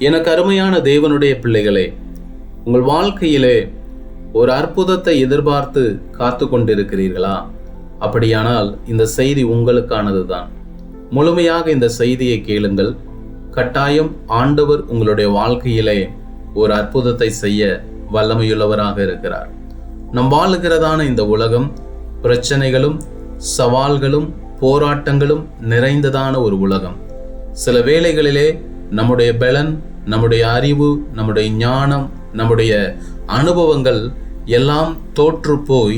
எனக்கு அருமையான தேவனுடைய பிள்ளைகளே, உங்கள் வாழ்க்கையிலே ஒரு அற்புதத்தை எதிர்பார்த்து காத்து கொண்டிருக்கிறீர்களா? அப்படியானால் இந்த செய்தி உங்களுக்கானது தான். முழுமையாக இந்த செய்தியை கேளுங்கள். கட்டாயம் ஆண்டவர் உங்களுடைய வாழ்க்கையிலே ஒரு அற்புதத்தை செய்ய வல்லமையுள்ளவராக இருக்கிறார். நம் வாழுகிறதான இந்த உலகம் பிரச்சனைகளும் சவால்களும் போராட்டங்களும் நிறைந்ததான ஒரு உலகம். சில வேளைகளிலே நம்முடைய பலன், நம்முடைய அறிவு, நம்முடைய ஞானம், நம்முடைய அனுபவங்கள் எல்லாம் தோற்று போய்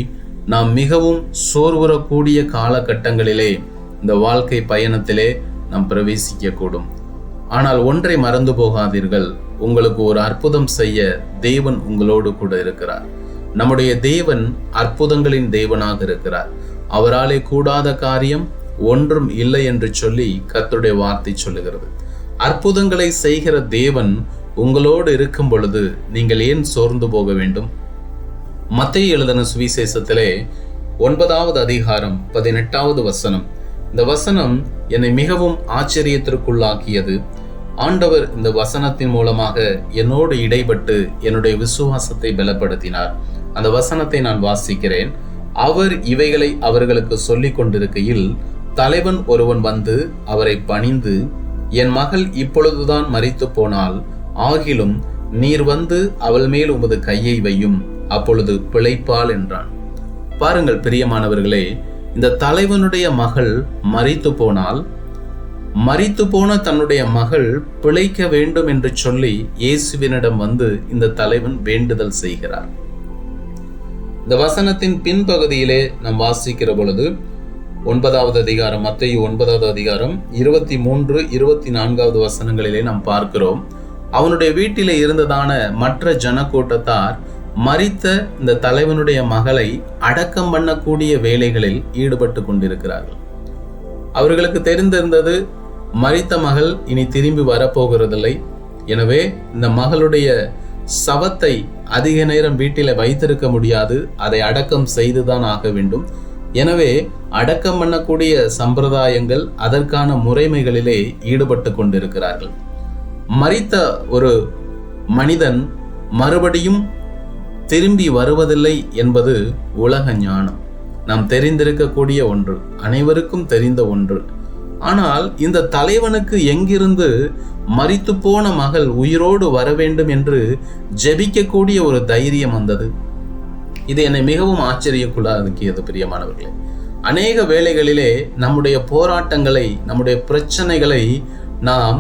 நாம் மிகவும் சோர்வுறக்கூடிய காலகட்டங்களிலே இந்த வாழ்க்கை பயணத்திலே நாம் பிரவேசிக்கக்கூடும். ஆனால் ஒன்றை மறந்து போகாதீர்கள், உங்களுக்கு ஒரு அற்புதம் செய்ய தேவன் உங்களோடு கூட இருக்கிறார். நம்முடைய தேவன் அற்புதங்களின் தேவனாக இருக்கிறார். அவராலே கூடாத காரியம் ஒன்றும் இல்லை என்று சொல்லி கர்த்தருடைய வார்த்தை சொல்லுகிறது. அற்புதங்களை செய்கிற தேவன் உங்களோடு இருக்கும் பொழுது நீங்கள் ஏன் சோர்ந்து போக வேண்டும்? மத்தேயு எழுதின சுவிசேஷத்திலே 9வது அதிகாரம் 18வது வசனம். இந்த வசனம் என்னை மிகவும் ஆச்சரியத்திற்குள்ளாக்கியது. ஆண்டவர் இந்த வசனத்தின் மூலமாக என்னோடு இடைப்பட்டு என்னுடைய விசுவாசத்தை பலப்படுத்தினார். அந்த வசனத்தை நான் வாசிக்கிறேன். அவர் இவைகளை அவர்களுக்கு சொல்லிக் கொண்டிருக்கையில் தலைவன் ஒருவன் வந்து அவரை பணிந்து, என் மகள் இப்பொழுதுதான் மரித்து போனாள், ஆகிலும் நீர் வந்து அவள் மேல் உமது கையை வையும், அப்பொழுது பிழைப்பாள் என்றான். பாருங்கள் பிரியமானவர்களே, இந்த தலைவனுடைய மகள் மரித்து போனால், மரித்து போன தன்னுடைய மகள் பிழைக்க வேண்டும் என்று சொல்லி இயேசுவினிடம் வந்து இந்த தலைவன் வேண்டுதல் செய்கிறார். இந்த வசனத்தின் பின்பகுதியிலே நாம் வாசிக்கிற பொழுது 9வது அதிகாரம், மத்தேயு 9வது அதிகாரம் 23, 24வது வசனங்களிலே நாம் பார்க்கிறோம். அவனுடைய வீட்டிலே இருந்ததான மற்ற ஜனக்கூட்டத்தார் மரித்த இந்த தலைவனுடைய மகளை அடக்கம் பண்ணக்கூடிய வேலைகளில் ஈடுபட்டு கொண்டிருக்கிறார்கள். அவர்களுக்கு தெரிந்திருந்தது, மரித்த மகள் இனி திரும்பி வரப்போகிறதில்லை. எனவே இந்த மகளுடைய சவத்தை அதிக நேரம் வீட்டில வைத்திருக்க முடியாது, அதை அடக்கம் செய்துதான் ஆக வேண்டும். எனவே அடக்கம் பண்ணக்கூடிய சம்பிரதாயங்கள், அதற்கான முறைமைகளிலே ஈடுபட்டு கொண்டிருக்கிறார்கள். மரித்த ஒரு மனிதன் மறுபடியும் திரும்பி வருவதில்லை என்பது உலக ஞானம், நாம் தெரிந்திருக்கக்கூடிய ஒன்று, அனைவருக்கும் தெரிந்த ஒன்று. ஆனால் இந்த தலைவனுக்கு எங்கிருந்து மரித்து போன மகள் உயிரோடு வர வேண்டும் என்று ஜெபிக்கக்கூடிய ஒரு தைரியம் வந்தது? இது என்னை மிகவும் ஆச்சரியக்குள்ளாக்கியது பிரியமானவர்களே. அநேக வேளைகளிலே நம்முடைய போராட்டங்களை, நம்முடைய பிரச்சனைகளை நாம்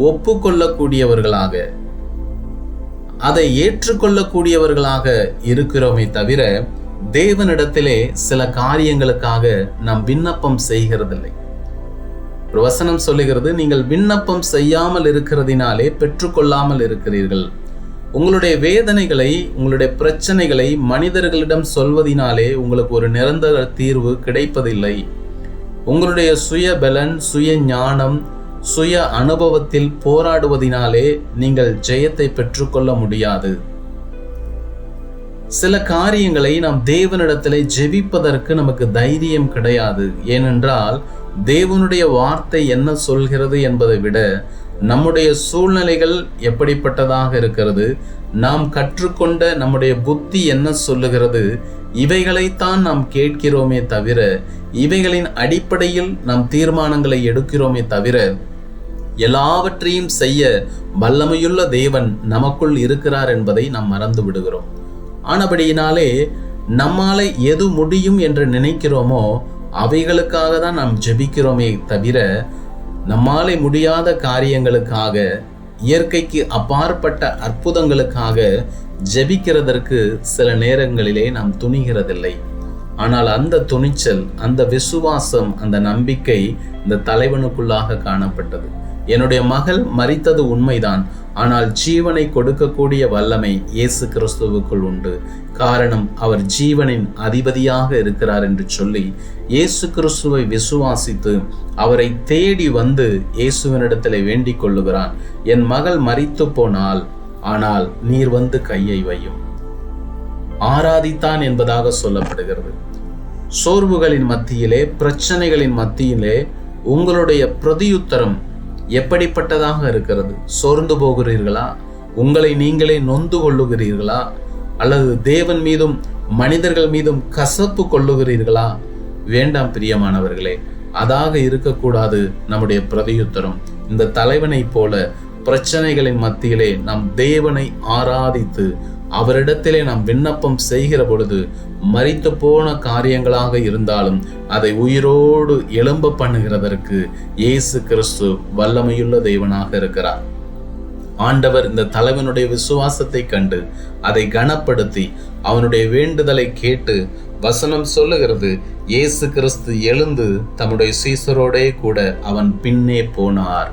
ஒப்புக்கொள்ளக்கூடியவர்களாக, அதை ஏற்றுக்கொள்ளக்கூடியவர்களாக இருக்கிறோமே தவிர தேவனிடத்திலே சில காரியங்களுக்காக நாம் விண்ணப்பம் செய்கிறதில்லை. ஒரு வசனம் சொல்லுகிறது, நீங்கள் விண்ணப்பம் செய்யாமல் இருக்கிறதினாலே பெற்றுக்கொள்ளாமல் இருக்கிறீர்கள். உங்களுடைய வேதனைகளை, உங்களுடைய பிரச்சனைகளை மனிதர்களிடம் சொல்வதினாலே உங்களுக்கு ஒரு நிரந்தர தீர்வு கிடைப்பதில்லை. உங்களுடைய சுய பலன், சுய ஞானம், சுய அனுபவத்தில் போராடுவதினாலே நீங்கள் ஜெயத்தை பெற்றுக்கொள்ள முடியாது. சில காரியங்களை நாம் தேவனிடத்திலே ஜெபிப்பதற்கு நமக்கு தைரியம் கிடையாது. ஏனென்றால் தேவனுடைய வார்த்தை என்ன சொல்கிறது என்பதை விட நம்முடைய சூழ்நிலைகள் எப்படிப்பட்டதாக இருக்கிறது, நாம் கற்றுக்கொண்ட நம்முடைய புத்தி என்ன சொல்லுகிறது, இவைகளைத்தான் நாம் கேட்கிறோமே தவிர, இவைகளின் அடிப்படையில் நாம் தீர்மானங்களை எடுக்கிறோமே தவிர, எல்லாவற்றையும் செய்ய வல்லமையுள்ள தேவன் நமக்குள் இருக்கிறார் என்பதை நாம் மறந்து விடுகிறோம். ஆனபடியினாலே நம்மாலே எது முடியும் என்று நினைக்கிறோமோ அவைகளுக்காக தான் நாம் ஜெபிக்கிறோமே தவிர, நம்மாலே முடியாத காரியங்களுக்காக, இயற்கைக்கு அப்பாற்பட்ட அற்புதங்களுக்காக ஜெபிக்கிறதற்கு சில நேரங்களிலே நாம் துணிகிறதில்லை. ஆனால் அந்த துணிச்சல், அந்த விசுவாசம், அந்த நம்பிக்கை இந்த தலைவனுக்குள்ளாக காணப்பட்டது. என்னுடைய மகள் மரித்தது உண்மைதான், ஆனால் ஜீவனை கொடுக்கக்கூடிய வல்லமை இயேசு கிறிஸ்துவுக்குள் உண்டு. காரணம், அவர் ஜீவனின் அதிபதியாக இருக்கிறார் என்று சொல்லி இயேசு கிறிஸ்துவை விசுவாசித்து அவரை தேடி வந்து இயேசுவினிடத்தில் வேண்டிக் கொள்ளுகிறான். என் மகள் மரித்து போனால், ஆனால் நீர் வந்து கையை வையும். ஆராதித்தான் என்பதாக சொல்லப்படுகிறது. சோர்வுகளின் மத்தியிலே, பிரச்சனைகளின் மத்தியிலே உங்களுடைய பிரதியுத்தரம் எப்படிப்பட்டதாக இருக்கிறது? சோர்ந்து போகிறீர்களா? உங்களை நீங்களே நொந்து கொள்ளுகிறீர்களா? அல்லது தேவன் மீதும் மனிதர்கள் மீதும் கசப்பு கொள்ளுகிறீர்களா? வேண்டாம் பிரியமானவர்களே, அதாக இருக்கக்கூடாது நம்முடைய பிரதியுத்தரம். இந்த தலைவனை போல பிரச்சனைகளின் மத்தியிலே நாம் தேவனை ஆராதித்து அவரிடத்திலே நாம் விண்ணப்பம் செய்கிற பொழுது மரித்து போன காரியங்களாக இருந்தாலும் அதை உயிரோடு எழும்ப பண்ணுகிறதற்கு இயேசு கிறிஸ்து வல்லமையுள்ள தேவனாக இருக்கிறார். ஆண்டவர் இந்த தலைவனுடைய விசுவாசத்தை கண்டு அதை கனப்படுத்தி அவனுடைய வேண்டுதலை கேட்டு வசனம் சொல்லுகிறது, இயேசு கிறிஸ்து எழுந்து தம்முடைய சீசரோடே கூட அவன் பின்னே போனார்.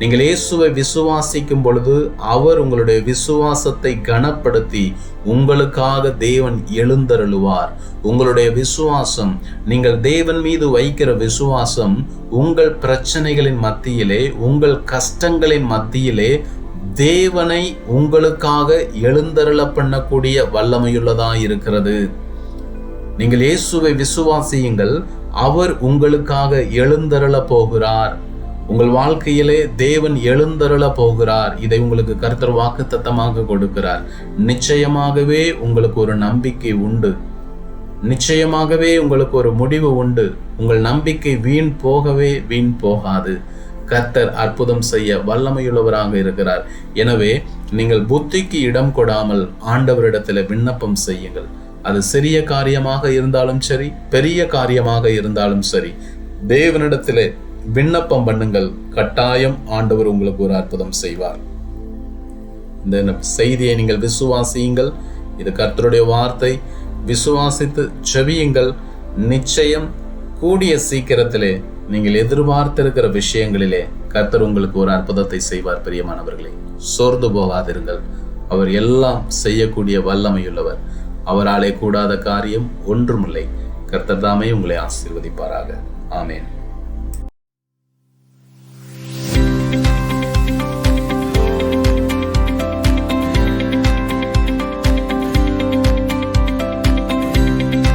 நீங்கள் இயேசுவை விசுவாசிக்கும் பொழுது அவர் உங்களுடைய விசுவாசத்தை கனப்படுத்தி உங்களுக்காக தேவன் எழுந்தருளுவார். உங்களுடைய விசுவாசம், நீங்கள் தேவன் மீது வைக்கிற விசுவாசம் உங்கள் பிரச்சனைகளின் மத்தியிலே, உங்கள் கஷ்டங்களின் மத்தியிலே தேவனை உங்களுக்காக எழுந்தருள பண்ணக்கூடிய வல்லமையுள்ளதாக இருக்கிறது. நீங்கள் இயேசுவை விசுவாசியுங்கள், அவர் உங்களுக்காக எழுந்தருள போகிறார். உங்கள் வாழ்க்கையிலே தேவன் எழுந்தருள போகிறார். இதை உங்களுக்கு கர்த்தர் வாக்குத்தத்தமாக கொடுக்கிறார். நிச்சயமாகவே உங்களுக்கு ஒரு நம்பிக்கை உண்டு. நிச்சயமாகவே உங்களுக்கு ஒரு முடிவு உண்டு. உங்கள் நம்பிக்கை வீண் போகாது. கர்த்தர் அற்புதம் செய்ய வல்லமையுள்ளவராக இருக்கிறார். எனவே நீங்கள் புத்திக்கு இடம் கொடாமல் ஆண்டவரிடத்தில் விண்ணப்பம் செய்யுங்கள். அது சிறிய காரியமாக இருந்தாலும் சரி, பெரிய காரியமாக இருந்தாலும் சரி, தேவனிடத்திலே விண்ணப்பம் பண்ணுங்கள். கட்டாயம் ஆண்டவர் உங்களுக்கு ஒரு அற்புதம் செய்வார். இந்த செய்தியை நீங்கள் விசுவாசியுங்கள். இது கர்த்தருடைய வார்த்தை. விசுவாசித்து செவியுங்கள். நிச்சயம் கூடிய சீக்கிரத்திலே நீங்கள் எதிர்பார்த்திருக்கிற விஷயங்களிலே கர்த்தர் உங்களுக்கு ஒரு அற்புதத்தை செய்வார். பிரியமானவர்களே, சோர்ந்து போகாதிருங்கள். அவர் எல்லாம் செய்யக்கூடிய வல்லமையுள்ளவர். அவராலே கூடாத காரியம் ஒன்றுமில்லை. கர்த்தர் தாமே உங்களை ஆசீர்வதிப்பாராக. ஆமென்.